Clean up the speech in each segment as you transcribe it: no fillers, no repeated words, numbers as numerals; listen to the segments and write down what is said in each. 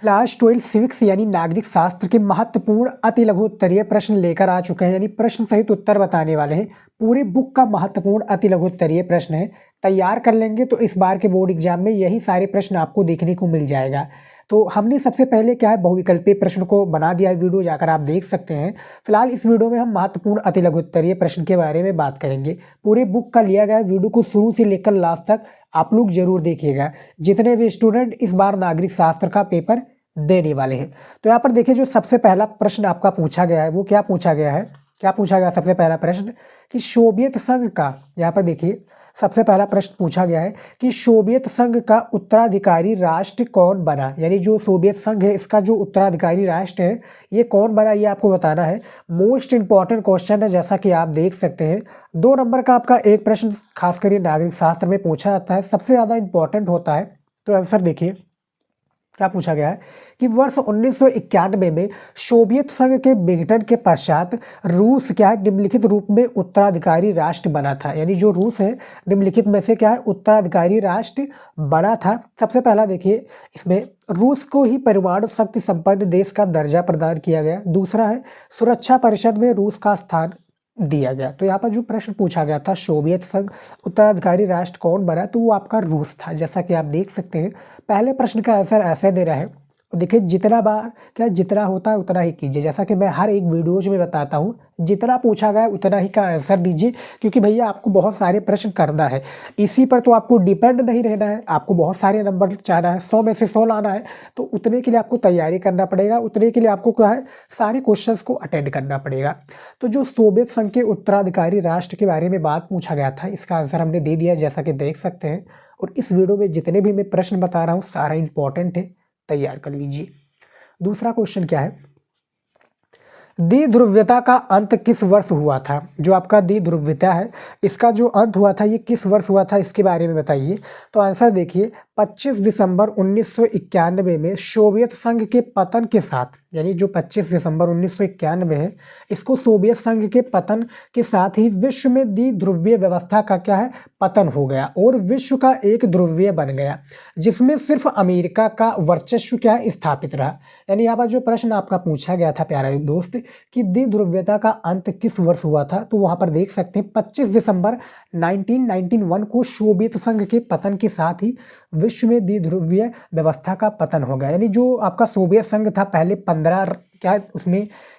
Class 12 civics यानी नागरिक शास्त्र के महत्वपूर्ण अति लघु उत्तरीय प्रश्न लेकर आ चुके हैं, यानी प्रश्न सहित उत्तर बताने वाले हैं। पूरे बुक का महत्वपूर्ण अति लघु उत्तरीय प्रश्न है। तैयार कर लेंगे तो इस बार के बोर्ड एग्जाम में यही सारे प्रश्न आपको देखने को मिल जाएगा। तो हमने सबसे पहले क्या है, बहुविकल्पीय प्रश्न को बना दिया है, वीडियो जाकर आप देख सकते हैं। फिलहाल इस वीडियो में हम महत्वपूर्ण अति लघु उत्तरीय प्रश्न के बारे में बात करेंगे। पूरे बुक का लिया गया वीडियो को शुरू से लेकर लास्ट तक आप लोग जरूर देखिएगा, जितने भी स्टूडेंट इस बार नागरिक शास्त्र का पेपर देने वाले हैं। तो यहाँ पर देखिए, जो सबसे पहला प्रश्न आपका पूछा गया है वो क्या पूछा गया है, क्या पूछा गया सबसे पहला प्रश्न कि सोवियत संघ का, यहाँ पर देखिए सबसे पहला प्रश्न पूछा गया है कि सोवियत संघ का उत्तराधिकारी राष्ट्र कौन बना, यानी जो सोवियत संघ है इसका जो उत्तराधिकारी राष्ट्र है ये कौन बना, ये आपको बताना है। मोस्ट इंपॉर्टेंट क्वेश्चन है, जैसा कि आप देख सकते हैं। 2 नंबर का आपका एक प्रश्न खासकर नागरिक शास्त्र में पूछा जाता है, सबसे ज़्यादा इंपॉर्टेंट होता है। तो आंसर देखिए क्या पूछा गया है कि वर्ष 1991 में सोवियत संघ के विघटन के पश्चात रूस क्या है, निम्नलिखित रूप में उत्तराधिकारी राष्ट्र बना था। यानी जो रूस है निम्नलिखित में से क्या है, उत्तराधिकारी राष्ट्र बना था। सबसे पहला देखिए, इसमें रूस को ही परमाणु शक्ति संपन्न देश का दर्जा प्रदान किया गया। दूसरा है, सुरक्षा परिषद में रूस का स्थान दिया गया। तो यहाँ पर जो प्रश्न पूछा गया था, सोवियत संघ उत्तराधिकारी राष्ट्र कौन बना, तो वो आपका रूस था, जैसा कि आप देख सकते हैं। पहले प्रश्न का आंसर ऐसे दे रहा है, देखिए जितना बार क्या जितना होता है उतना ही कीजिए, जैसा कि मैं हर एक वीडियोज में बताता हूँ, जितना पूछा गया है उतना ही का आंसर दीजिए, क्योंकि भैया आपको बहुत सारे प्रश्न करना है, इसी पर तो आपको डिपेंड नहीं रहना है। आपको बहुत सारे नंबर चाहना है, 100 में से 100 लाना है, तो उतने के लिए आपको तैयारी करना पड़ेगा, उतने के लिए आपको क्या है, सारे क्वेश्चन को अटेंड करना पड़ेगा। तो जो सोवियत संघ के उत्तराधिकारी राष्ट्र के बारे में बात पूछा गया था, इसका आंसर हमने दे दिया, जैसा कि देख सकते हैं। और इस वीडियो में जितने भी मैं प्रश्न बता रहा हूँ सारा इंपॉर्टेंट है, तैयार कर लीजिए। दूसरा क्वेश्चन क्या है, द्विध्रुवीयता का अंत किस वर्ष हुआ था। जो आपका द्विध्रुवीयता है इसका जो अंत हुआ था ये किस वर्ष हुआ था, इसके बारे में बताइए। तो आंसर देखिए, 25 दिसंबर 1991 में सोवियत संघ के पतन के साथ, यानी जो 25 दिसंबर 1991 है, इसको सोवियत संघ के पतन के साथ ही विश्व में द्विध्रुवीय व्यवस्था का क्या है, पतन हो गया और विश्व का एक ध्रुवीय बन गया, जिसमें सिर्फ अमेरिका का वर्चस्व क्या है, स्थापित रहा। यानी यहाँ पर जो प्रश्न आपका पूछा गया था प्यारे दोस्त कि द्विध्रुवीयता का अंत किस वर्ष हुआ था, तो वहाँ पर देख सकते हैं 25 दिसंबर 1991 को सोवियत संघ के पतन के साथ ही विश्व में द्विध्रुवीय व्यवस्था का पतन हो गया। यानी जो आपका सोवियत संघ था, पहले 15 क्या है, उसमें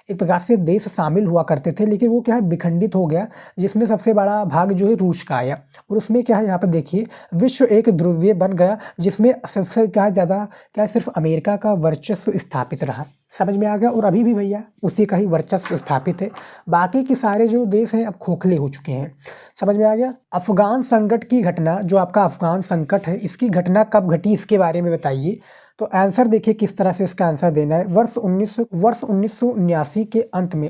एक प्रकार से देश शामिल हुआ करते थे, लेकिन वो क्या है, विखंडित हो गया, जिसमें सबसे बड़ा भाग जो है रूस का आया। और उसमें क्या है, यहाँ पर देखिए विश्व एक ध्रुवीय बन गया, जिसमें सबसे क्या ज़्यादा क्या है, सिर्फ अमेरिका का वर्चस्व स्थापित रहा। समझ में आ गया। और अभी भी भैया उसी का ही वर्चस्व स्थापित है, बाकी के सारे जो देश हैं अब खोखले हो चुके हैं। समझ में आ गया। अफगान संकट की घटना, जो आपका अफगान संकट है, इसकी घटना कब घटी, इसके बारे में बताइए। तो आंसर देखिए किस तरह से इसका आंसर देना है। वर्ष 1979 के अंत में,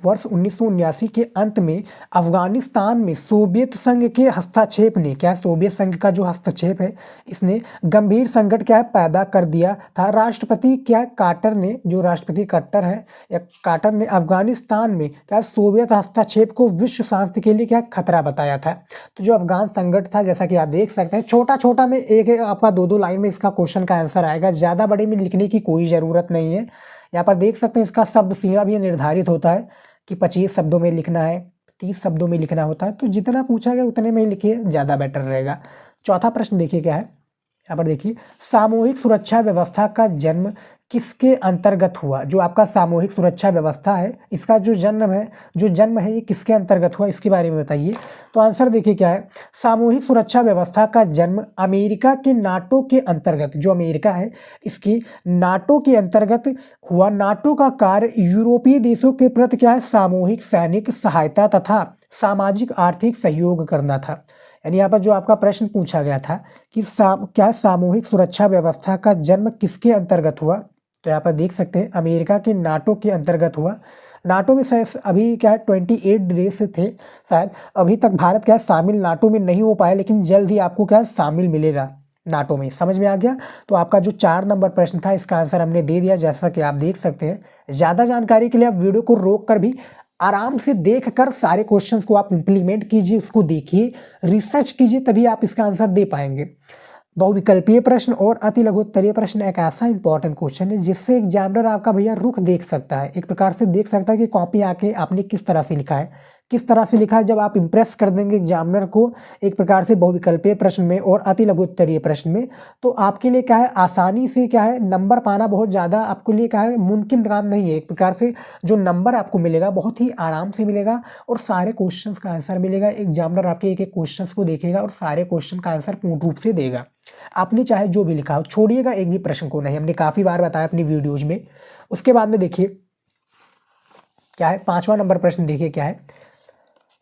वर्ष 1979 के अंत में अफगानिस्तान में सोवियत संघ के हस्तक्षेप ने क्या, सोवियत संघ का जो हस्तक्षेप है इसने गंभीर संकट क्या है, पैदा कर दिया था। राष्ट्रपति क्या कार्टर ने, जो राष्ट्रपति कट्टर है या कार्टर ने अफगानिस्तान में क्या सोवियत हस्तक्षेप को विश्व शांति के लिए क्या खतरा बताया था। तो जो अफगान संकट था, जैसा कि आप देख सकते हैं, छोटा छोटा में एक आपका 2-2 लाइन में इसका क्वेश्चन का आंसर आएगा, ज़्यादा बड़े में लिखने की कोई ज़रूरत नहीं है। यहाँ पर देख सकते हैं इसका शब्द सीमा भी निर्धारित होता है कि 25 शब्दों में लिखना है, 30 शब्दों में लिखना होता है, तो जितना पूछा गया उतने में ही लिखिए, ज़्यादा बेटर रहेगा। चौथा प्रश्न देखिए क्या है, यहाँ पर देखिए, सामूहिक सुरक्षा व्यवस्था का जन्म किसके अंतर्गत हुआ। जो आपका सामूहिक सुरक्षा व्यवस्था है इसका जो जन्म है ये किसके अंतर्गत हुआ, इसके बारे में बताइए। तो आंसर देखिए क्या है, सामूहिक सुरक्षा व्यवस्था का जन्म अमेरिका के नाटो के अंतर्गत, जो अमेरिका है इसकी नाटो के अंतर्गत हुआ। नाटो का कार्य यूरोपीय देशों के प्रति क्या है, सामूहिक सैनिक सहायता तथा सामाजिक आर्थिक सहयोग करना था। यानी यहाँ पर जो आपका प्रश्न पूछा गया था कि क्या सामूहिक सुरक्षा व्यवस्था का जन्म किसके अंतर्गत हुआ, तो यहाँ पर देख सकते हैं अमेरिका के नाटो के अंतर्गत हुआ। नाटो में अभी क्या है 28 देश थे शायद, अभी तक भारत क्या है शामिल नाटो में नहीं हो पाया, लेकिन जल्द ही आपको क्या है शामिल मिलेगा नाटो में। समझ में आ गया। तो आपका जो 4 नंबर प्रश्न था इसका आंसर हमने दे दिया, जैसा कि आप देख सकते हैं। ज़्यादा जानकारी के लिए आप वीडियो को रोक कर भी आराम से देखकर सारे क्वेश्चंस को आप इम्प्लीमेंट कीजिए, उसको देखिए, रिसर्च कीजिए, तभी आप इसका आंसर दे पाएंगे। बहुविकल्पीय प्रश्न और अति लघु उत्तरीय प्रश्न एक ऐसा इंपॉर्टेंट क्वेश्चन है जिससे एग्जामिनर आपका भैया रुख देख सकता है, एक प्रकार से देख सकता है कि कॉपी आके आपने किस तरह से लिखा है, किस तरह से लिखा है। जब आप इंप्रेस कर देंगे एग्जामिनर को एक प्रकार से बहुविकल्पीय प्रश्न में और अति लघु उत्तरीय प्रश्न में, तो आपके लिए क्या है, आसानी से क्या है नंबर पाना बहुत ज़्यादा आपके लिए क्या है मुमकिन काम नहीं है। एक प्रकार से जो नंबर आपको मिलेगा बहुत ही आराम से मिलेगा और सारे क्वेश्चन का आंसर मिलेगा। एग्जामिनर आपके एक एक क्वेश्चन को देखेगा और सारे क्वेश्चन का आंसर पूर्ण रूप से देगा। आपने चाहे जो भी लिखा हो, छोड़िएगा एक भी प्रश्न को नहीं, हमने काफ़ी बार बताया अपनी वीडियोज में। उसके बाद में देखिए क्या है, 5वां नंबर प्रश्न देखिए क्या है।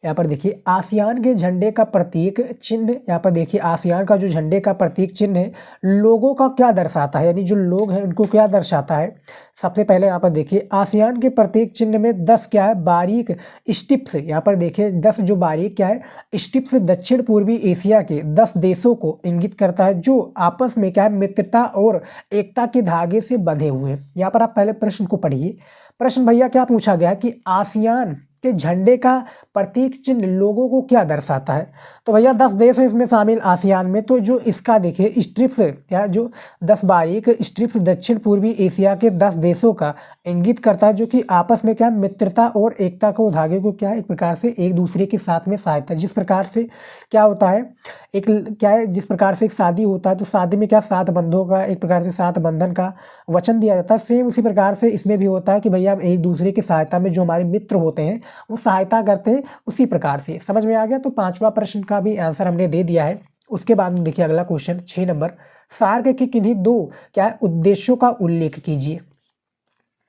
यहाँ पर देखिए आसियान के झंडे का प्रतीक चिन्ह, यहाँ पर देखिए आसियान का जो झंडे का प्रतीक चिन्ह है लोगों का क्या दर्शाता है, यानी जो लोग हैं उनको क्या दर्शाता है। सबसे पहले यहाँ पर देखिए आसियान के प्रतीक चिन्ह में 10 क्या है बारीक स्टिप्स, यहाँ पर देखिए 10 जो बारीक क्या है स्टिप्स दक्षिण पूर्वी एशिया के 10 देशों को इंगित करता है जो आपस में क्या है मित्रता और एकता के धागे से बंधे हुए हैं। यहाँ पर आप पहले प्रश्न को पढ़िए। प्रश्न भैया क्या पूछा गया कि आसियान के झंडे का प्रतीक चिन्ह लोगों को क्या दर्शाता है। तो भैया 10 देश हैं इसमें शामिल आसियान में, तो जो इसका देखिए स्ट्रिप्स क्या जो 10 बारीक स्ट्रिप्स दक्षिण पूर्वी एशिया के 10 देशों का इंगित करता है जो कि आपस में क्या मित्रता और एकता को धागे को क्या एक प्रकार से एक दूसरे के साथ में सहायता, जिस प्रकार से क्या होता है एक क्या है जिस प्रकार से एक शादी होता है तो शादी में क्या 7 बंधों का एक प्रकार से 7 बंधन का वचन दिया जाता है, सेम उसी प्रकार से इसमें भी होता है कि भैया हम एक दूसरे की सहायता में जो हमारे मित्र होते हैं वो सहायता करते हैं, उसी प्रकार से समझ में आ गया। तो 5वां प्रश्न का भी आंसर हमने दे दिया है। उसके बाद में देखिए अगला क्वेश्चन 6 नंबर, सार्क के किन्हीं 2 क्या है उद्देश्यों का उल्लेख कीजिए।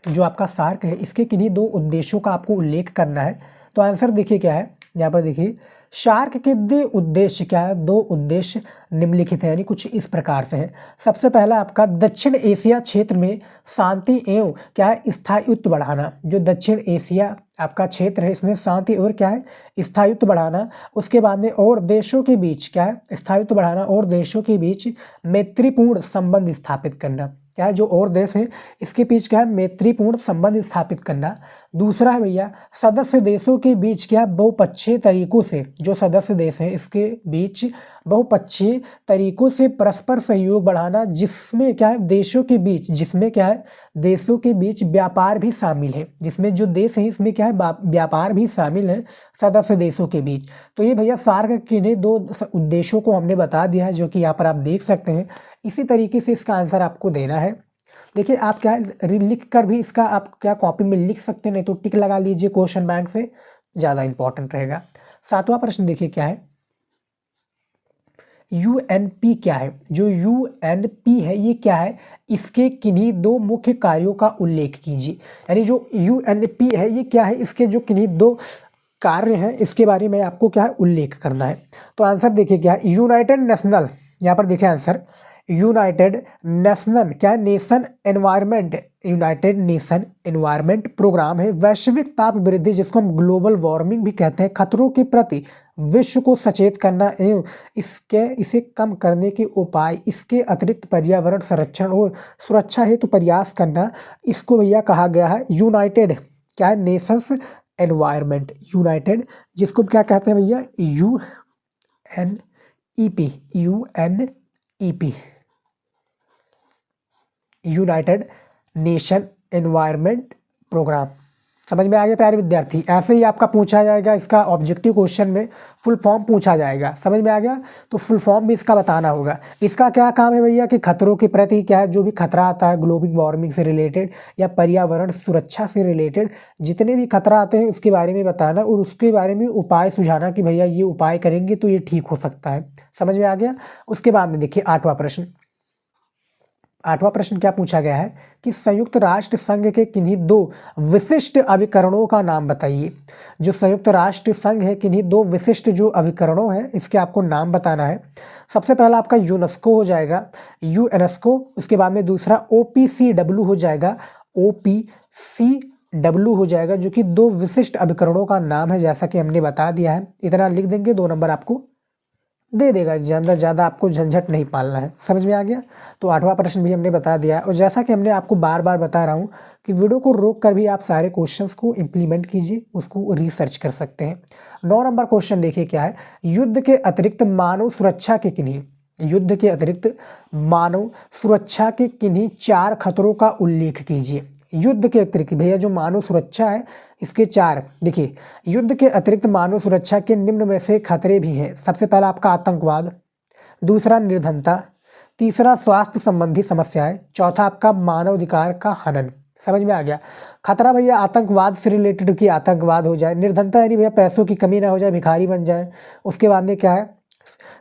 जो आपका सार्क है इसके किन्हीं 2 उद्देश्यों का आपको उल्लेख करना है। तो आंसर देखिए क्या है, यहाँ पर देखिए शार्क के 2 उद्देश्य क्या है, 2 उद्देश्य निम्नलिखित है, यानी कुछ इस प्रकार से है। सबसे पहला आपका दक्षिण एशिया क्षेत्र में शांति एवं क्या है स्थायित्व बढ़ाना। जो दक्षिण एशिया आपका क्षेत्र है इसमें शांति और क्या है स्थायित्व बढ़ाना। उसके बाद में और देशों के बीच क्या है स्थायित्व बढ़ाना और देशों के बीच मैत्रीपूर्ण संबंध स्थापित करना। क्या है जो और देश है इसके बीच क्या है मैत्रीपूर्ण संबंध स्थापित करना। दूसरा है भैया सदस्य देशों के बीच क्या बहुपक्षीय तरीकों से, जो सदस्य देश हैं इसके बीच बहुपक्षीय तरीकों से परस्पर सहयोग बढ़ाना, जिसमें क्या है देशों के बीच, जिसमें क्या है देशों के बीच व्यापार भी शामिल है, जिसमें जो देश है इसमें क्या है व्यापार भी शामिल है सदस्य देशों के बीच। तो ये भैया सार्क के ने 2 उद्देश्यों को हमने बता दिया है जो कि यहाँ पर आप देख सकते हैं। इसी तरीके से इसका आंसर आपको देना है। देखिए आप क्या लिख कर भी इसका आप क्या कॉपी में लिख सकते हैं, नहीं तो टिक लगा लीजिए क्वेश्चन बैंक से, ज़्यादा इंपॉर्टेंट रहेगा। 7वां प्रश्न देखिए क्या है, यूएनपी क्या है। जो यूएनपी है ये क्या है, इसके किन्हीं 2 मुख्य कार्यों का उल्लेख कीजिए। यानी जो यूएनपी है ये क्या है, इसके जो किन्हीं 2 कार्य हैं इसके बारे में आपको क्या है उल्लेख करना है। तो आंसर देखिए क्या है यूनाइटेड नेशनल, यहाँ पर देखिए आंसर यूनाइटेड नेशनल क्या है nation environment, united nation environment programme है वैश्विक ताप वृद्धि जिसको हम ग्लोबल वार्मिंग भी कहते हैं, खतरों के प्रति विश्व को सचेत करना एवं इसे कम करने के उपाय, इसके अतिरिक्त पर्यावरण संरक्षण और सुरक्षा हेतु प्रयास करना, इसको भैया कहा गया है यूनाइटेड क्या है नेशंस एनवायरनमेंट, यूनाइटेड जिसको क्या कहते हैं भैया UNEP, UNEP united nation environment programme. समझ में आ गया प्यारे विद्यार्थी। ऐसे ही आपका पूछा जाएगा इसका ऑब्जेक्टिव क्वेश्चन में फुल फॉर्म पूछा जाएगा, समझ में आ गया, तो फुल फॉर्म भी इसका बताना होगा। इसका क्या काम है भैया कि खतरों के प्रति क्या है जो भी खतरा आता है ग्लोबल वार्मिंग से रिलेटेड या पर्यावरण सुरक्षा से रिलेटेड जितने भी खतरा आते हैं उसके बारे में बताना और उसके बारे में उपाय सुझाना कि भैया ये उपाय करेंगे तो ये ठीक हो सकता है। समझ में आ गया। उसके बाद में देखिए 8वां प्रश्न, 8वां प्रश्न क्या पूछा गया है कि संयुक्त राष्ट्र संघ के किन्हीं 2 विशिष्ट अभिकरणों का नाम बताइए। जो संयुक्त राष्ट्र संघ है किन्हीं 2 विशिष्ट जो अभिकरणों हैं इसके आपको नाम बताना है। सबसे पहला आपका यूनेस्को हो जाएगा, यूनेस्को। उसके बाद में दूसरा ओपीसीडब्ल्यू हो जाएगा, ओपीसीडब्ल्यू हो जाएगा, जो कि 2 विशिष्ट अभिकरणों का नाम है जैसा कि हमने बता दिया है। इतना लिख देंगे, 2 नंबर आपको दे देगा एग्जामिनर, ज़्यादा आपको झंझट नहीं पालना है। समझ में आ गया। तो 8वां प्रश्न भी हमने बता दिया है। और जैसा कि हमने आपको बार बार बता रहा हूँ कि वीडियो को रोक कर भी आप सारे क्वेश्चंस को इम्प्लीमेंट कीजिए, उसको रिसर्च कर सकते हैं। 9 नंबर क्वेश्चन देखिए क्या है, युद्ध के अतिरिक्त मानव सुरक्षा के किन्हीं, युद्ध के अतिरिक्त मानव सुरक्षा के किन्हीं 4 खतरों का उल्लेख कीजिए। युद्ध के अतिरिक्त भैया जो मानव सुरक्षा है इसके 4, देखिए युद्ध के अतिरिक्त मानव सुरक्षा के निम्न में से खतरे भी हैं। सबसे पहला आपका आतंकवाद, दूसरा निर्धनता, तीसरा स्वास्थ्य संबंधी समस्याएं, चौथा आपका मानवाधिकार का हनन। समझ में आ गया। खतरा भैया आतंकवाद से रिलेटेड कि आतंकवाद हो जाए, निर्धनता यानी भैया पैसों की कमी ना हो जाए, भिखारी बन जाए। उसके बाद में क्या है,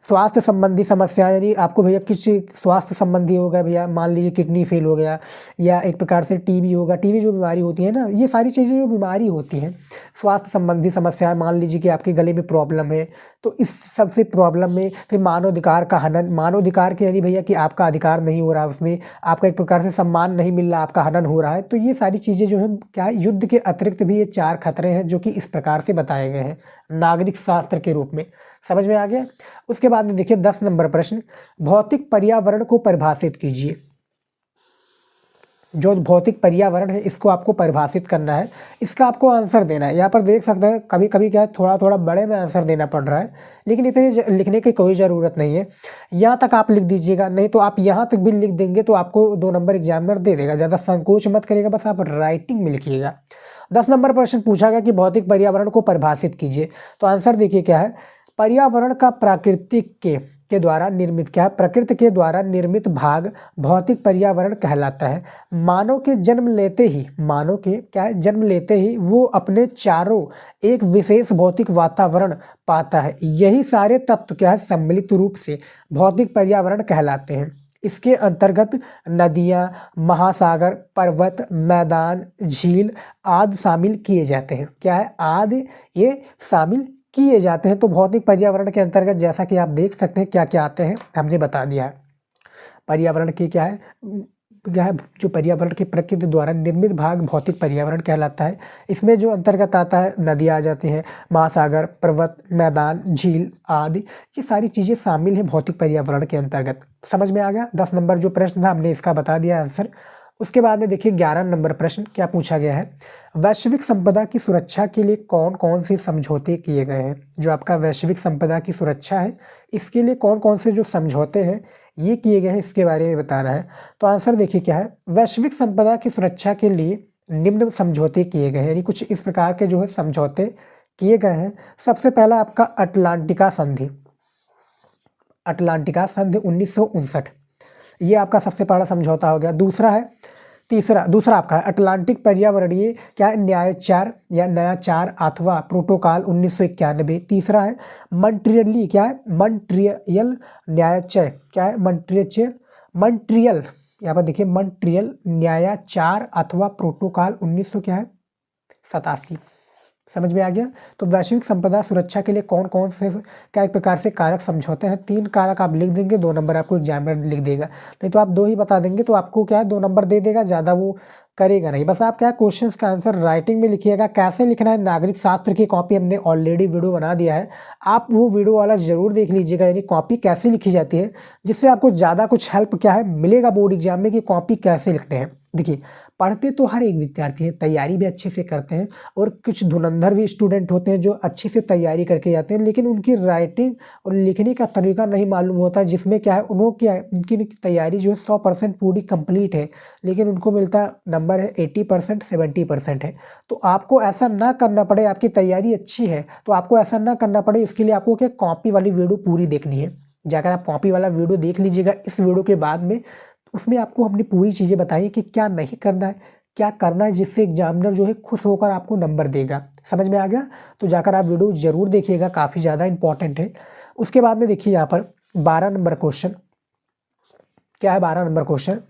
स्वास्थ्य संबंधी समस्या यानी आपको भैया किसी स्वास्थ्य संबंधी होगा भैया, मान लीजिए किडनी फेल हो गया या एक प्रकार से टीबी होगा, टीबी जो बीमारी होती है ना, ये सारी चीज़ें जो बीमारी होती हैं स्वास्थ्य संबंधी समस्याएं, मान लीजिए कि आपके गले में प्रॉब्लम है, तो इस सबसे प्रॉब्लम में फिर मानवाधिकार का हनन, मानवाधिकार के यानी भैया कि आपका अधिकार नहीं हो रहा, उसमें आपका एक प्रकार से सम्मान नहीं मिल रहा, आपका हनन हो रहा है। तो ये सारी चीज़ें जो है क्या है, युद्ध के अतिरिक्त भी ये 4 खतरे हैं जो कि इस प्रकार से बताए गए हैं नागरिक शास्त्र के रूप में। समझ में आ गया। उसके बाद में देखिए 10 नंबर प्रश्न, भौतिक पर्यावरण को परिभाषित कीजिए। जो भौतिक पर्यावरण है इसको आपको परिभाषित करना है, इसका आपको आंसर देना है। यहाँ पर देख सकते हैं कभी कभी क्या है थोड़ा थोड़ा बड़े में आंसर देना पड़ रहा है, लेकिन इतने लिखने की कोई ज़रूरत नहीं है। यहाँ तक आप लिख दीजिएगा, नहीं तो आप यहाँ तक भी लिख देंगे तो आपको 2 नंबर एग्जामिनर दे देगा। ज़्यादा संकोच मत करिएगा, बस आप राइटिंग में लिखिएगा। 10 नंबर प्रश्न पूछा गया कि भौतिक पर्यावरण को परिभाषित कीजिए। तो आंसर देखिए क्या है, पर्यावरण का प्राकृतिक के द्वारा निर्मित क्या है, प्रकृति के द्वारा निर्मित भाग भौतिक पर्यावरण कहलाता है। मानव के जन्म लेते ही, मानव के क्या है जन्म लेते ही वो अपने चारों एक विशेष भौतिक वातावरण पाता है। यही सारे तत्व क्या है सम्मिलित रूप से भौतिक पर्यावरण कहलाते हैं। इसके अंतर्गत नदियाँ, महासागर, पर्वत, मैदान, झील आदि शामिल किए जाते हैं। क्या है, आदि ये शामिल किए जाते हैं। तो भौतिक पर्यावरण के अंतर्गत जैसा कि आप देख सकते हैं क्या क्या आते हैं, हमने बता दिया है। पर्यावरण की क्या है जो पर्यावरण की प्रकृति द्वारा निर्मित भाग भौतिक पर्यावरण कहलाता है। इसमें जो अंतर्गत आता है नदियाँ आ जाती हैं, महासागर, पर्वत, मैदान, झील आदि, ये सारी चीज़ें शामिल हैं भौतिक पर्यावरण के अंतर्गत। समझ में आ गया। 10 नंबर जो प्रश्न था हमने इसका बता दिया आंसर। उसके बाद में देखिए 11 नंबर प्रश्न क्या पूछा गया है, वैश्विक संपदा की सुरक्षा के लिए कौन कौन से समझौते किए गए हैं। जो आपका वैश्विक संपदा की सुरक्षा है इसके लिए कौन कौन से जो समझौते हैं ये किए गए हैं, इसके बारे में बताना है। तो आंसर देखिए क्या है, वैश्विक संपदा की सुरक्षा के लिए निम्न समझौते किए गए हैं, यानी कुछ इस प्रकार के जो है समझौते किए गए हैं। सबसे पहला आपका अटलांटिका संधि, अटलांटिका संधि 1959, ये आपका सबसे बड़ा समझौता हो गया। दूसरा आपका अटलांटिक पर्यावरणीय क्या है न्यायचार या नयाचार अथवा प्रोटोकॉल 1991। तीसरा है मॉन्ट्रियली क्या है मॉन्ट्रियल न्यायचय, क्या है मॉन्ट्रियल, यहाँ पर देखिए मॉन्ट्रियल न्यायाचार अथवा प्रोटोकॉल 1900 क्या है 87। समझ में आ गया। तो वैश्विक संपदा सुरक्षा के लिए कौन कौन से क्या एक प्रकार से कारक समझौते हैं, 3 कारक आप लिख देंगे, 2 नंबर आपको एग्जामिनर लिख देगा। नहीं तो आप 2 ही बता देंगे तो आपको क्या है 2 नंबर दे देगा, ज़्यादा वो करेगा नहीं। बस आप क्या क्वेश्चंस का आंसर राइटिंग में लिखिएगा। कैसे लिखना है, नागरिक शास्त्र की कॉपी हमने ऑलरेडी वीडियो बना दिया है, आप वो वीडियो वाला जरूर देख लीजिएगा, यानी कॉपी कैसे लिखी जाती है, जिससे आपको ज़्यादा कुछ हेल्प क्या है मिलेगा बोर्ड एग्जाम में कि कॉपी कैसे लिखते हैं। देखिए पढ़ते तो हर एक विद्यार्थी है, तैयारी भी अच्छे से करते हैं, और कुछ धुरंधर भी स्टूडेंट होते हैं जो अच्छे से तैयारी करके जाते हैं, लेकिन उनकी राइटिंग और लिखने का तरीका नहीं मालूम होता, जिसमें क्या है उनकी तैयारी जो है 100% पूरी कंप्लीट है, लेकिन उनको मिलता नंबर है 80% 70% है। तो आपको ऐसा ना करना पड़े, आपकी तैयारी अच्छी है तो आपको ऐसा ना करना पड़े, इसके लिए आपको क्या कॉपी वाली वीडियो पूरी देखनी है। जाकर आप कॉपी वाला वीडियो देख लीजिएगा इस वीडियो के बाद में, उसमें आपको अपनी पूरी चीज़ें बताइए कि क्या नहीं करना है, क्या करना है, जिससे एग्जामिनर जो है खुश होकर आपको नंबर देगा। समझ में आ गया। तो जाकर आप वीडियो जरूर देखिएगा, काफ़ी ज़्यादा इंपॉर्टेंट है। उसके बाद में देखिए यहाँ पर 12 नंबर क्वेश्चन क्या है, 12 नंबर क्वेश्चन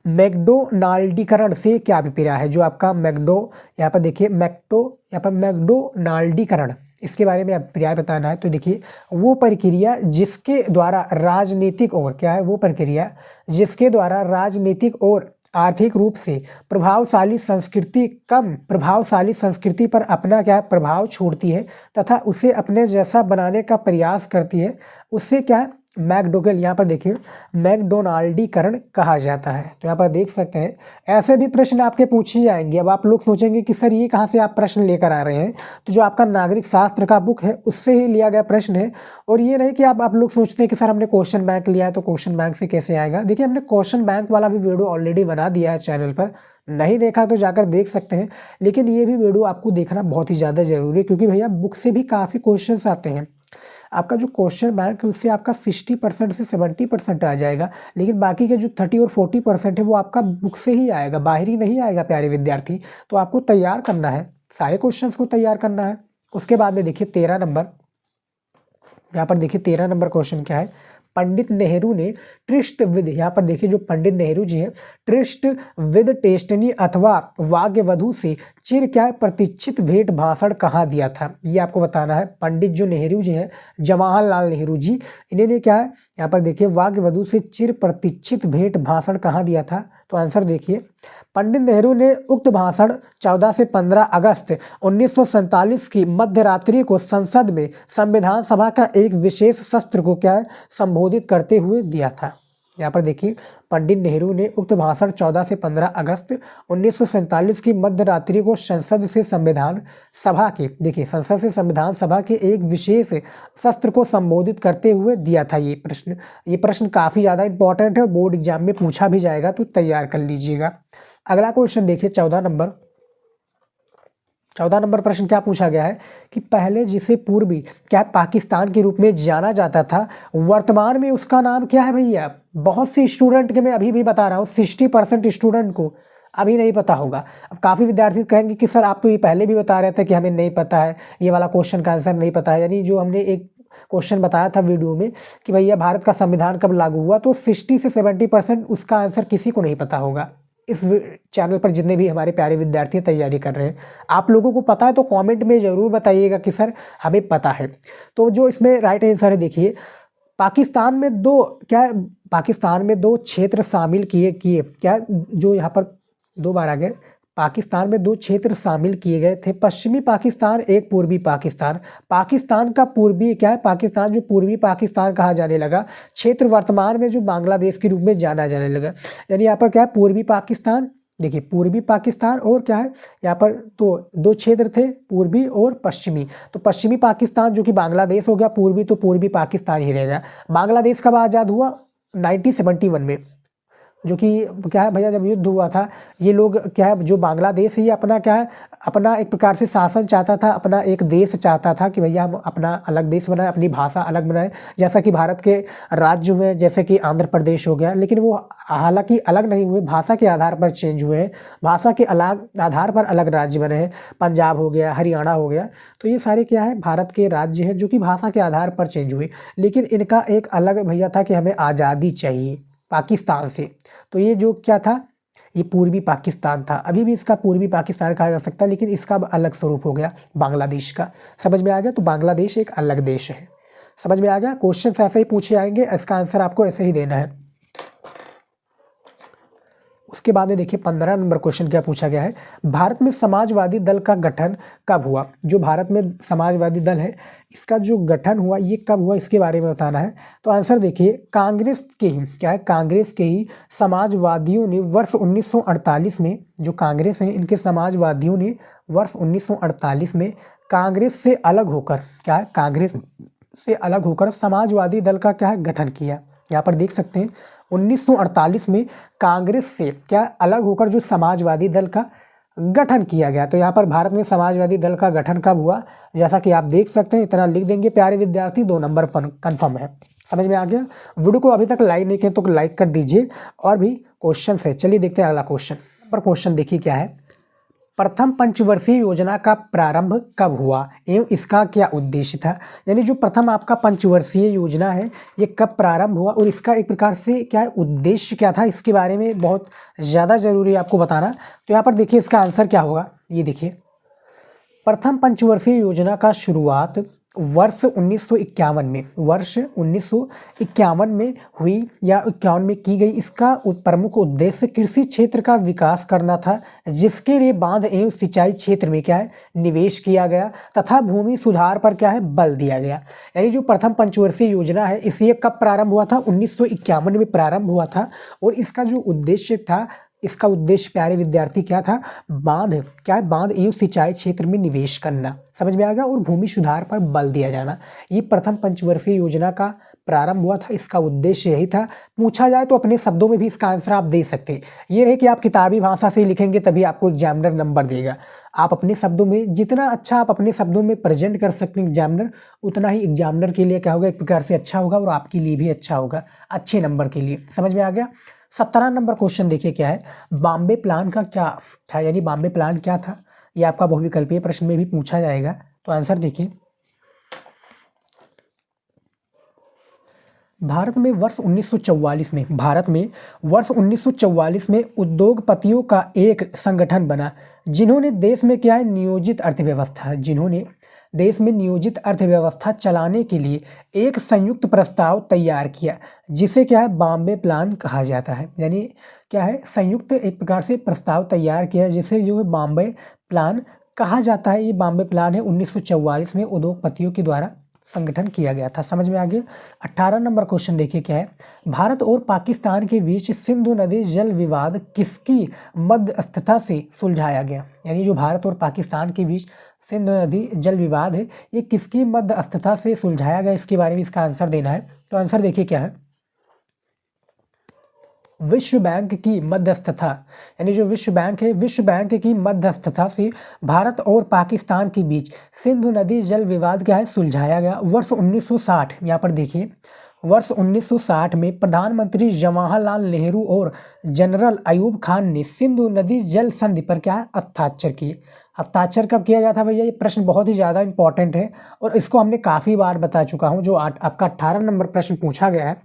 मैकडोनाल्डीकरण से क्या अभिप्राय है। जो आपका यहाँ पर मैकडोनाल्डीकरण, इसके बारे में अभिप्राय बताना है। तो देखिए वो प्रक्रिया जिसके द्वारा राजनीतिक और क्या है, वो प्रक्रिया जिसके द्वारा राजनीतिक और आर्थिक रूप से प्रभावशाली संस्कृति कम प्रभावशाली संस्कृति पर अपना क्या है प्रभाव छोड़ती है तथा उसे अपने जैसा बनाने का प्रयास करती है, उससे क्या है मैकडोगल, यहाँ पर देखिए मैकडोनाल्डीकरण कहा जाता है। तो यहाँ पर देख सकते हैं ऐसे भी प्रश्न आपके पूछे जाएंगे। अब आप लोग सोचेंगे कि सर ये कहाँ से आप प्रश्न लेकर आ रहे हैं, तो जो आपका नागरिक शास्त्र का बुक है उससे ही लिया गया प्रश्न है। और ये नहीं कि आप लोग सोचते हैं कि सर हमने क्वेश्चन बैंक लिया है तो क्वेश्चन बैंक से कैसे आएगा। देखिए हमने क्वेश्चन बैंक वाला भी वीडियो ऑलरेडी बना दिया है चैनल पर, नहीं देखा तो जाकर देख सकते हैं। लेकिन ये भी वीडियो आपको देखना बहुत ही ज़्यादा जरूरी है, क्योंकि भैया बुक से भी काफ़ी क्वेश्चन आते हैं। आपका जो क्वेश्चन बैंक है उससे आपका 60% से 70% आ जाएगा, लेकिन बाकी के जो 30 और 40% है वो आपका बुक से ही आएगा, बाहरी नहीं आएगा प्यारे विद्यार्थी। तो आपको तैयार करना है, सारे क्वेश्चंस को तैयार करना है। उसके बाद में देखिए 13 नंबर, यहाँ पर देखिए 13 नंबर क्वेश्चन क्या है। पंडित नेहरू ने ट्रिस्ट विद, यहाँ पर देखिए जो पंडित नेहरू जी हैं ट्रिस्ट विद टेस्टनी अथवा वाग्यवधु से चिर क्या है प्रतीक्षित भेंट भाषण कहाँ दिया था, ये आपको बताना है। पंडित जो नेहरू जी हैं जवाहरलाल नेहरू जी, इन्होंने क्या है यहाँ पर देखिए वाग्यवधु से चिर प्रतीक्षित भेंट भाषण कहाँ दिया था। तो आंसर देखिए पंडित नेहरू ने उक्त भाषण 14 से 15 अगस्त 1947 की मध्य रात्रि को संसद में संविधान सभा का एक विशेष सत्र को क्या है संबोधित करते हुए दिया था। यहाँ पर देखिए पंडित नेहरू ने उक्त भाषण 14 से 15 अगस्त 1947 की मध्य रात्रि को संसद से संविधान सभा के, देखिए संसद से संविधान सभा के एक विशेष सत्र को संबोधित करते हुए दिया था। ये प्रश्न काफ़ी ज़्यादा इंपॉर्टेंट है, बोर्ड एग्जाम में पूछा भी जाएगा, तो तैयार कर लीजिएगा। अगला क्वेश्चन देखिए 14 नंबर प्रश्न क्या पूछा गया है कि पहले जिसे पूर्वी क्या पाकिस्तान के रूप में जाना जाता था वर्तमान में उसका नाम क्या है भैया। बहुत से स्टूडेंट के मैं अभी भी बता रहा हूँ 60% स्टूडेंट को अभी नहीं पता होगा। अब काफ़ी विद्यार्थी कहेंगे कि सर आप तो ये पहले भी बता रहे थे कि हमें नहीं पता है, ये वाला क्वेश्चन का आंसर नहीं पता है। यानी जो हमने एक क्वेश्चन बताया था वीडियो में कि भैया भारत का संविधान कब लागू हुआ, तो 60 से 70% उसका आंसर किसी को नहीं पता होगा। इस चैनल पर जितने भी हमारे प्यारे विद्यार्थी तैयारी कर रहे हैं, आप लोगों को पता है तो कमेंट में ज़रूर बताइएगा कि सर हमें पता है। तो जो इसमें राइट आंसर है देखिए पाकिस्तान में दो क्षेत्र शामिल किए क्या, जो यहाँ पर 2 बार आ गए। पाकिस्तान में 2 क्षेत्र शामिल किए गए थे, पश्चिमी पाकिस्तान एक पूर्वी पाकिस्तान। पाकिस्तान का पूर्वी क्या है, पाकिस्तान जो पूर्वी पाकिस्तान कहा जाने लगा, क्षेत्र वर्तमान में जो बांग्लादेश के रूप में जाना जाने लगा। यानी यहाँ पर क्या है पूर्वी पाकिस्तान, देखिए पूर्वी पाकिस्तान और क्या है यहाँ पर तो 2 क्षेत्र थे पूर्वी और पश्चिमी। तो पश्चिमी पाकिस्तान जो कि बांग्लादेश हो गया, पूर्वी तो पूर्वी पाकिस्तान ही रहेगा। बांग्लादेश कब आज़ाद हुआ 1971 में, जो कि क्या है भैया जब युद्ध हुआ था, ये लोग क्या है जो बांग्लादेश ही अपना क्या है अपना एक प्रकार से शासन चाहता था, अपना एक देश चाहता था कि भैया हम अपना अलग देश बनाए, अपनी भाषा अलग बनाए, जैसा कि भारत के राज्य में जैसे कि आंध्र प्रदेश हो गया। लेकिन वो हालांकि अलग नहीं हुए, भाषा के आधार पर चेंज हुए हैं, भाषा के अलग आधार पर अलग राज्य बने हैं। पंजाब हो गया, हरियाणा हो गया, तो ये सारे क्या है भारत के राज्य हैं जो कि भाषा के आधार पर चेंज हुए। लेकिन इनका एक अलग भैया था कि हमें आज़ादी चाहिए पाकिस्तान से। तो ये जो क्या था ये पूर्वी पाकिस्तान था, अभी भी इसका पूर्वी पाकिस्तान कहा जा सकता है, लेकिन इसका अलग स्वरूप हो गया बांग्लादेश का। समझ में आ गया, तो बांग्लादेश एक अलग देश है। समझ में आ गया, क्वेश्चन ऐसे ही पूछे आएंगे, इसका आंसर आपको ऐसे ही देना है। उसके बाद में देखिए 15 नंबर क्वेश्चन क्या पूछा गया है, भारत में समाजवादी दल का गठन कब हुआ। जो भारत में समाजवादी दल है इसका जो गठन हुआ ये कब हुआ, इसके बारे में बताना है। तो आंसर देखिए कांग्रेस के ही क्या है, कांग्रेस के ही समाजवादियों ने वर्ष 1948 में, जो कांग्रेस है इनके समाजवादियों ने वर्ष 1948 में कांग्रेस से अलग होकर क्या है, कांग्रेस से अलग होकर समाजवादी दल का क्या है गठन किया। यहाँ पर देख सकते हैं 1948 में कांग्रेस से क्या अलग होकर जो समाजवादी दल का गठन किया गया। तो यहाँ पर भारत में समाजवादी दल का गठन कब हुआ, जैसा कि आप देख सकते हैं, इतना लिख देंगे प्यारे विद्यार्थी, 2 नंबर कन्फर्म है। समझ में आ गया। वीडियो को अभी तक लाइक नहीं किया तो लाइक कर दीजिए, और भी क्वेश्चन है। चलिए देखते हैं अगला क्वेश्चन। पर क्वेश्चन देखिए क्या है, प्रथम पंचवर्षीय योजना का प्रारंभ कब हुआ एवं इसका क्या उद्देश्य था। यानी जो प्रथम आपका पंचवर्षीय योजना है ये कब प्रारंभ हुआ और इसका एक प्रकार से क्या उद्देश्य क्या था, इसके बारे में बहुत ज़्यादा ज़रूरी है आपको बताना। तो यहाँ पर देखिए इसका आंसर क्या होगा, ये देखिए प्रथम पंचवर्षीय योजना का शुरुआत वर्ष 1951 में, वर्ष 1951 में हुई या 51 में की गई। इसका प्रमुख उद्देश्य कृषि क्षेत्र का विकास करना था, जिसके लिए बांध एवं सिंचाई क्षेत्र में क्या है निवेश किया गया तथा भूमि सुधार पर क्या है बल दिया गया। यानी जो प्रथम पंचवर्षीय योजना है इसे कब प्रारंभ हुआ था, 1951 में प्रारंभ हुआ था। और इसका जो उद्देश्य था, इसका उद्देश्य प्यारे विद्यार्थी क्या था, बांध क्या है, बांध एवं सिंचाई क्षेत्र में निवेश करना, समझ में आ गया, और भूमि सुधार पर बल दिया जाना। ये प्रथम पंचवर्षीय योजना का प्रारंभ हुआ था, इसका उद्देश्य यही था। पूछा जाए तो अपने शब्दों में भी इसका आंसर आप दे सकते हैं। ये रहे कि आप किताबी भाषा से लिखेंगे तभी आपको एग्जामिनर नंबर देगा। आप अपने शब्दों में जितना अच्छा आप अपने शब्दों में प्रेजेंट कर सकते हैं एग्जामिनर, उतना ही एग्जामिनर के लिए क्या होगा, एक प्रकार से अच्छा होगा और आपके लिए भी अच्छा होगा, अच्छे नंबर के लिए। समझ में आ गया। 17 नंबर क्वेश्चन देखिए क्या है, बॉम्बे प्लान का क्या था, यानी बॉम्बे प्लान क्या था, ये आपका बहुविकल्पीय प्रश्न में भी पूछा जाएगा। तो आंसर देखिए, भारत में वर्ष 1944 में, भारत में वर्ष 1944 में उद्योगपतियों का एक संगठन बना, जिन्होंने देश में क्या है नियोजित अर्थव्यवस्था, जिन्होंने देश में नियोजित अर्थव्यवस्था चलाने के लिए एक संयुक्त प्रस्ताव तैयार किया, जिसे क्या है बॉम्बे प्लान कहा जाता है। यानी क्या है, संयुक्त एक प्रकार से प्रस्ताव तैयार किया जिसे जो बॉम्बे प्लान कहा जाता है। ये बॉम्बे प्लान है 1944 में उद्योगपतियों के द्वारा संगठन किया गया था। समझ में आ गया। 18 नंबर क्वेश्चन देखिए क्या है, भारत और पाकिस्तान के बीच सिंधु नदी जल विवाद किसकी मध्यस्थता से सुलझाया गया। यानी जो भारत और पाकिस्तान के बीच सिंधु नदी जल विवाद है, ये किसकी मध्यस्थता से सुलझाया गया, इसके बारे में इसका आंसर देना है। तो आंसर देखिए क्या है, विश्व बैंक की मध्यस्थता, यानी जो विश्व बैंक है, विश्व बैंक की मध्यस्थता से भारत और पाकिस्तान के बीच सिंधु नदी जल विवाद क्या है सुलझाया गया। वर्ष 1960, यहाँ पर देखिए, वर्ष 1960 में प्रधानमंत्री जवाहरलाल नेहरू और जनरल अयूब खान ने सिंधु नदी जल संधि पर क्या है हस्ताक्षर किए। हस्ताक्षर कब किया गया था भैया, ये प्रश्न बहुत ही ज़्यादा इंपॉर्टेंट है और इसको हमने काफ़ी बार बता चुका हूँ। जो आपका 18 नंबर प्रश्न पूछा गया है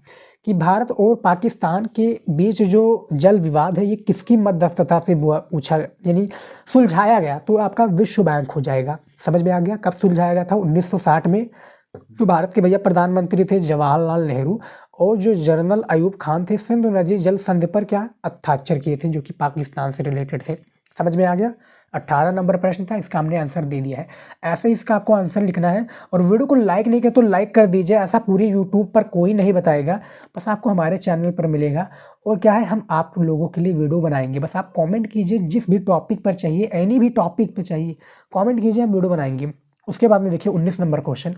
कि भारत और पाकिस्तान के बीच जो जल विवाद है ये किसकी मध्यस्थता से पूछा यानी सुलझाया गया, तो आपका विश्व बैंक हो जाएगा। समझ में आ गया। कब सुलझाया गया था, 1960 में। तो भारत के भैया प्रधानमंत्री थे जवाहरलाल नेहरू और जो जनरल अयूब खान थे, सिंधु नदी जल संधि पर क्या हस्ताक्षर किए थे, जो कि पाकिस्तान से रिलेटेड थे। समझ में आ गया। 18 नंबर प्रश्न था, इसका हमने आंसर दे दिया है। ऐसे ही इसका आपको आंसर लिखना है और वीडियो को लाइक नहीं किया तो लाइक कर दीजिए। ऐसा पूरी यूट्यूब पर कोई नहीं बताएगा, बस आपको हमारे चैनल पर मिलेगा। और क्या है, हम आप लोगों के लिए वीडियो बनाएंगे, बस आप कमेंट कीजिए जिस भी टॉपिक पर चाहिए, एनी भी टॉपिक पर चाहिए कमेंट कीजिए, हम वीडियो बनाएंगे। उसके बाद में देखिए 19 नंबर क्वेश्चन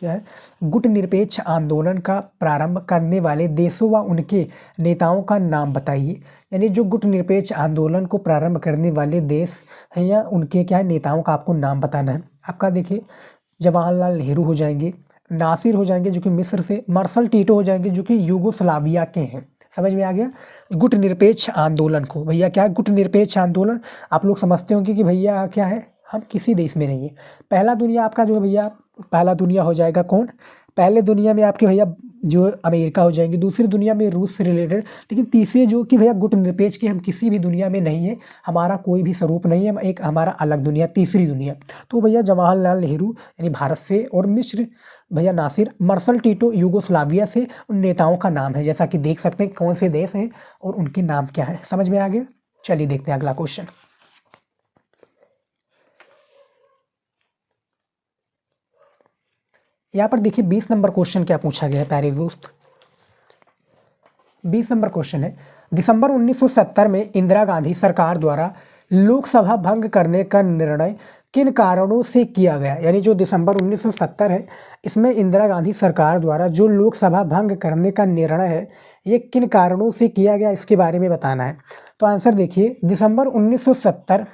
क्या है, गुटनिरपेक्ष आंदोलन का प्रारंभ करने वाले देशों व उनके नेताओं का नाम बताइए। यानी जो गुटनिरपेक्ष आंदोलन को प्रारंभ करने वाले देश हैं या उनके क्या है नेताओं का आपको नाम बताना है। आपका देखिए, जवाहरलाल नेहरू हो जाएंगे, नासिर हो जाएंगे जो कि मिस्र से, मार्शल टीटो हो जाएंगे जो कि यूगोस्लाविया के हैं। समझ में आ गया। गुटनिरपेक्ष आंदोलन को भैया क्या है, गुटनिरपेक्ष आंदोलन आप लोग समझते होंगे कि भैया क्या है, हम किसी देश में नहीं है। पहला दुनिया आपका जो है भैया, पहला दुनिया हो जाएगा कौन, पहले दुनिया में आपके भैया जो अमेरिका हो जाएंगे, दूसरी दुनिया में रूस से रिलेटेड, लेकिन तीसरे जो कि भैया गुटनिरपेक्ष के हम किसी भी दुनिया में नहीं है, हमारा कोई भी स्वरूप नहीं है, एक हमारा अलग दुनिया, तीसरी दुनिया। तो भैया जवाहरलाल नेहरू यानी भारत से, और मिस्र भैया नासिर, मार्शल टीटो यूगोस्लाविया से। उन नेताओं का नाम है, जैसा कि देख सकते हैं कौन से देश हैं और उनके नाम क्या है। समझ में आ गया। चलिए देखते हैं अगला क्वेश्चन। यहाँ पर देखिए 20 नंबर क्वेश्चन क्या पूछा गया है प्यारे दोस्त। 20 नंबर क्वेश्चन है, दिसंबर 1970 में इंदिरा गांधी सरकार द्वारा लोकसभा भंग करने का निर्णय किन कारणों से किया गया। यानी जो दिसंबर 1970 है, इसमें इंदिरा गांधी सरकार द्वारा जो लोकसभा भंग करने का निर्णय है ये किन कारणों से किया गया, इसके बारे में बताना है। तो आंसर देखिए, दिसंबर 1970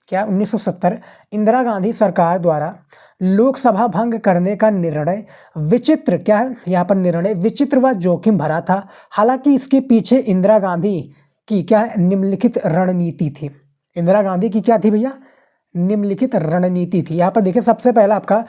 क्या 1970 इंदिरा गांधी सरकार द्वारा लोकसभा भंग करने का निर्णय विचित्र क्या है, यहाँ पर निर्णय विचित्र व जोखिम भरा था। हालांकि इसके पीछे इंदिरा गांधी की क्या है निम्नलिखित रणनीति थी। इंदिरा गांधी की क्या थी भैया, निम्नलिखित रणनीति थी। यहाँ पर देखिए, सबसे पहला आपका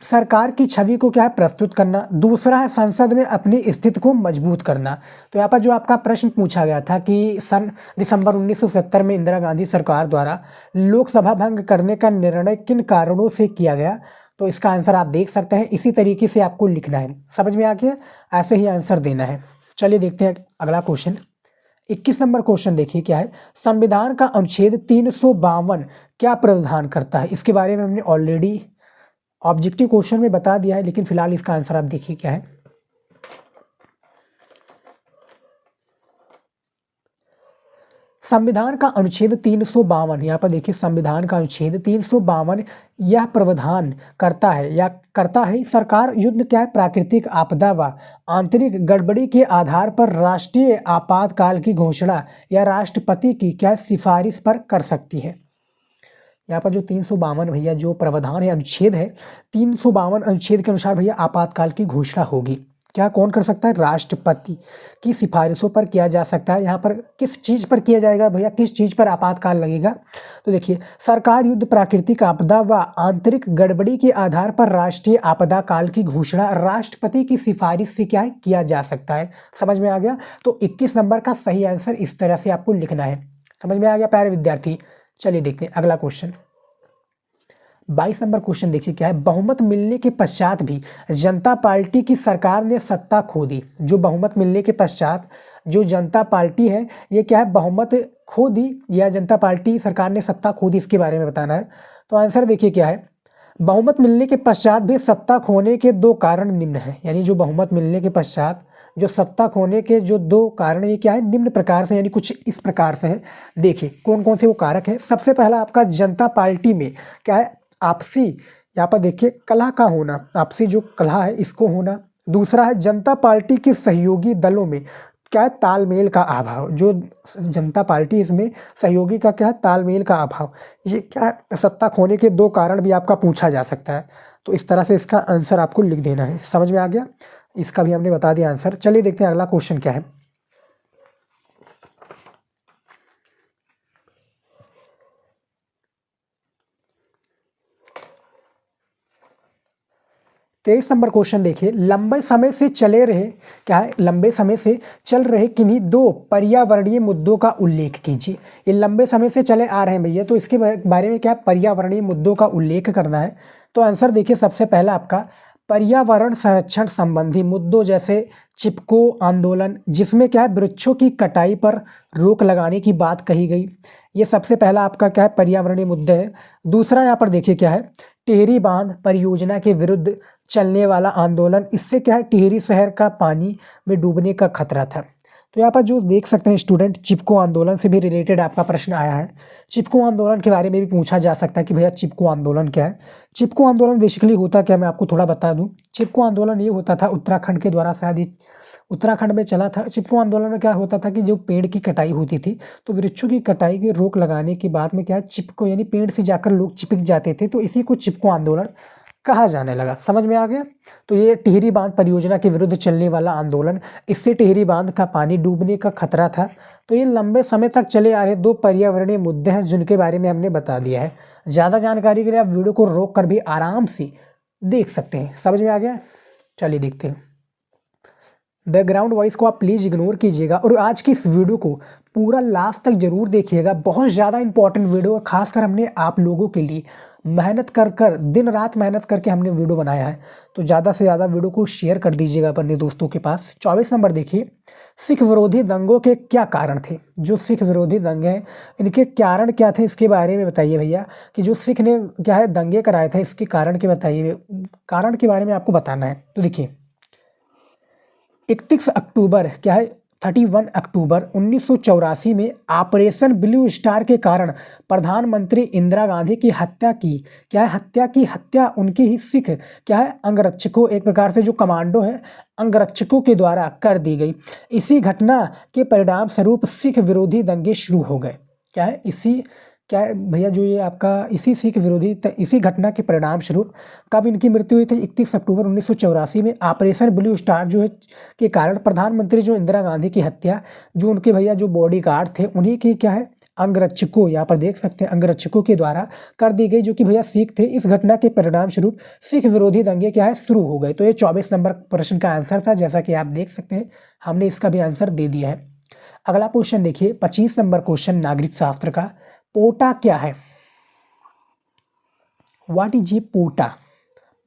सरकार की छवि को क्या है प्रस्तुत करना, दूसरा है संसद में अपनी स्थिति को मजबूत करना। तो यहाँ पर जो आपका प्रश्न पूछा गया था कि सन दिसंबर 1970 में इंदिरा गांधी सरकार द्वारा लोकसभा भंग करने का निर्णय किन कारणों से किया गया, तो इसका आंसर आप देख सकते हैं, इसी तरीके से आपको लिखना है। समझ में आ गया? ऐसे ही आंसर देना है। चलिए देखते हैं अगला क्वेश्चन। 21 नंबर क्वेश्चन देखिए क्या है। संविधान का अनुच्छेद 352 क्या प्रावधान करता है? इसके बारे में हमने ऑलरेडी ऑब्जेक्टिव क्वेश्चन में बता दिया है, लेकिन फिलहाल इसका आंसर आप देखिए क्या है। संविधान का अनुच्छेद 352, यहाँ पर देखिए संविधान का अनुच्छेद 352 यह प्रावधान करता है या करता है, सरकार युद्ध क्या है, प्राकृतिक आपदा व आंतरिक गड़बड़ी के आधार पर राष्ट्रीय आपातकाल की घोषणा या राष्ट्रपति की क्या सिफारिश पर कर सकती है। यहाँ पर जो 352 भैया जो प्रावधान है, अनुच्छेद है 352 अनुच्छेद के अनुसार भैया आपातकाल की घोषणा होगी। क्या कौन कर सकता है? राष्ट्रपति की सिफारिशों पर किया जा सकता है। यहाँ पर किस चीज़ पर किया जाएगा भैया, किस चीज़ पर आपातकाल लगेगा? तो देखिए, सरकार युद्ध प्राकृतिक आपदा व आंतरिक गड़बड़ी के आधार पर राष्ट्रीय आपदा काल की घोषणा राष्ट्रपति की सिफारिश से क्या है किया जा सकता है। समझ में आ गया? तो 21 नंबर का सही आंसर इस तरह से आपको लिखना है। समझ में आ गया प्यारे विद्यार्थी? चलिए देखते हैं अगला क्वेश्चन। 22 नंबर क्वेश्चन देखिए क्या है। बहुमत मिलने के पश्चात भी जनता पार्टी की सरकार ने सत्ता खो दी। जो बहुमत मिलने के पश्चात जो जनता पार्टी है, ये क्या है, बहुमत खो दी या जनता पार्टी सरकार ने सत्ता खो दी, इसके बारे में बताना है। तो आंसर देखिए क्या है। बहुमत मिलने के पश्चात भी सत्ता खोने के दो कारण निम्न है। यानी जो बहुमत मिलने के पश्चात जो सत्ता खोने के जो दो कारण, ये क्या है, निम्न प्रकार से, यानी कुछ इस प्रकार से है। देखिए कौन कौन से वो कारक है। सबसे पहला आपका जनता पार्टी में क्या है, आपसी, यहाँ पर देखिए कलह का होना, आपसी जो कलह है इसको होना। दूसरा है जनता पार्टी के सहयोगी दलों में क्या है, तालमेल का अभाव। जो जनता पार्टी इसमें सहयोगी का क्या है, तालमेल का अभाव। ये क्या है, सत्ता खोने के दो कारण भी आपका पूछा जा सकता है। तो इस तरह से इसका आंसर आपको लिख देना है। समझ में आ गया? इसका भी हमने बता दिया आंसर। चलिए देखते हैं अगला क्वेश्चन क्या है। 23 नंबर क्वेश्चन देखिए। लंबे समय से चले रहे क्या है, लंबे समय से चल रहे किन्हीं दो पर्यावरणीय मुद्दों का उल्लेख कीजिए। ये लंबे समय से चले आ रहे हैं भैया, तो इसके बारे में क्या पर्यावरणीय मुद्दों का उल्लेख करना है। तो आंसर देखिए, सबसे पहला आपका पर्यावरण संरक्षण संबंधी मुद्दों, जैसे चिपको आंदोलन, जिसमें क्या है वृक्षों की कटाई पर रोक लगाने की बात कही गई। ये सबसे पहला आपका क्या है पर्यावरणीय मुद्दे है। दूसरा यहाँ पर देखिए क्या है, टिहरी बांध परियोजना के विरुद्ध चलने वाला आंदोलन। इससे क्या है, टिहरी शहर का पानी में डूबने का खतरा था। तो यहाँ पर जो देख सकते हैं स्टूडेंट, चिपको आंदोलन से भी रिलेटेड आपका प्रश्न आया है। चिपको आंदोलन के बारे में भी पूछा जा सकता है कि भैया चिपको आंदोलन क्या है। चिपको आंदोलन बेसिकली होता क्या, मैं आपको थोड़ा बता दूं। चिपको आंदोलन ये होता था उत्तराखंड के द्वारा, शायद ये उत्तराखंड में चला था। चिपको आंदोलन में क्या होता था कि जो पेड़ की कटाई होती थी, तो वृक्षों की कटाई की रोक लगाने के बाद में क्या है, चिपको यानी पेड़ से जाकर लोग चिपक जाते थे, तो इसी को चिपको आंदोलन कहा जाने लगा। समझ में आ गया? तो ये टिहरी बांध परियोजना के विरुद्ध चलने वाला आंदोलन, इससे टिहरी बांध का पानी डूबने का खतरा था। तो ये लंबे समय तक चले आ रहे दो पर्यावरणीय मुद्दे हैं, जिनके बारे में हमने बता दिया है। ज़्यादा जानकारी के लिए आप वीडियो को रोक कर भी आराम से देख सकते हैं। समझ में आ गया? चलिए देखते हैं। बैकग्राउंड वॉइस को आप प्लीज़ इग्नोर कीजिएगा और आज की इस वीडियो को पूरा लास्ट तक जरूर देखिएगा। बहुत ज़्यादा इंपॉर्टेंट वीडियो, और खासकर हमने आप लोगों के लिए मेहनत कर दिन रात मेहनत करके हमने वीडियो बनाया है। तो ज़्यादा से ज़्यादा वीडियो को शेयर कर दीजिएगा अपने दोस्तों के पास। 24 नंबर देखिए, सिख विरोधी दंगों के क्या कारण थे। जो सिख विरोधी दंगे हैं, इनके कारण क्या थे, इसके बारे में बताइए भैया। कि जो सिख ने क्या है दंगे कराए थे, इसके कारण के बताइए, कारण के बारे में आपको बताना है। तो देखिए 31 अक्टूबर क्या है, 31 अक्टूबर 1984 में ऑपरेशन ब्लू स्टार के कारण प्रधानमंत्री इंदिरा गांधी की हत्या की क्या है, हत्या उनके ही सिख क्या है अंगरक्षकों, एक प्रकार से जो कमांडो है अंगरक्षकों के द्वारा कर दी गई। इसी घटना के परिणाम स्वरूप सिख विरोधी दंगे शुरू हो गए। क्या है, इसी क्या है भैया, जो ये आपका इसी सिख विरोधी इसी घटना के परिणाम स्वरूप कब इनकी मृत्यु हुई थी, 31 अक्टूबर 1984 में ऑपरेशन ब्लू स्टार जो है के कारण प्रधानमंत्री जो इंदिरा गांधी की हत्या, जो उनके भैया जो बॉडीगार्ड थे उन्हीं की क्या है अंगरक्षकों, यहाँ पर देख सकते हैं अंगरक्षकों के द्वारा कर दी गई, जो कि भैया सिख थे। इस घटना के परिणाम स्वरूप सिख विरोधी दंगे क्या है शुरू हो गए। तो ये 24 नंबर प्रश्न का आंसर था। जैसा कि आप देख सकते हैं हमने इसका भी आंसर दे दिया है। अगला क्वेश्चन देखिए, 25 नंबर क्वेश्चन नागरिक शास्त्र का। पोटा क्या है? व्हाट इज ये पोटा?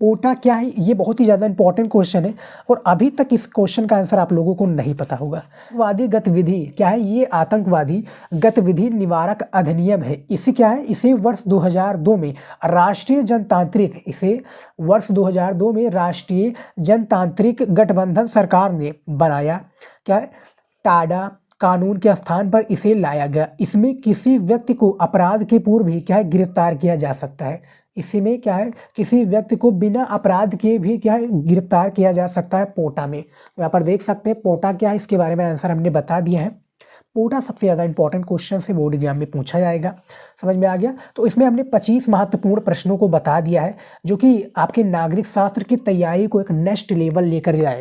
पोटा क्या है, ये बहुत ही ज़्यादा इंपॉर्टेंट क्वेश्चन है और अभी तक इस क्वेश्चन का आंसर आप लोगों को नहीं पता होगा। आतंकवादी गतिविधि क्या है, ये आतंकवादी गतिविधि निवारक अधिनियम है। इसे क्या है, इसे वर्ष 2002 में राष्ट्रीय जनतांत्रिक इसे वर्ष 2002 में राष्ट्रीय जनतांत्रिक गठबंधन सरकार ने बनाया। क्या है, टाडा कानून के स्थान पर इसे लाया गया। इसमें किसी व्यक्ति को अपराध के पूर्व ही क्या है गिरफ्तार किया जा सकता है। इसी में क्या है, किसी व्यक्ति को बिना अपराध के भी क्या है गिरफ्तार किया जा सकता है पोटा में। तो यहाँ पर देख सकते हैं पोटा क्या है, इसके बारे में आंसर हमने बता दिया है। पोटा सबसे ज़्यादा इंपॉर्टेंट क्वेश्चन से बोर्ड एग्जाम में पूछा जाएगा। समझ में आ गया। तो इसमें हमने 25 महत्वपूर्ण प्रश्नों को बता दिया है जो कि आपके नागरिक शास्त्र की तैयारी को एक नेक्स्ट लेवल लेकर जाए।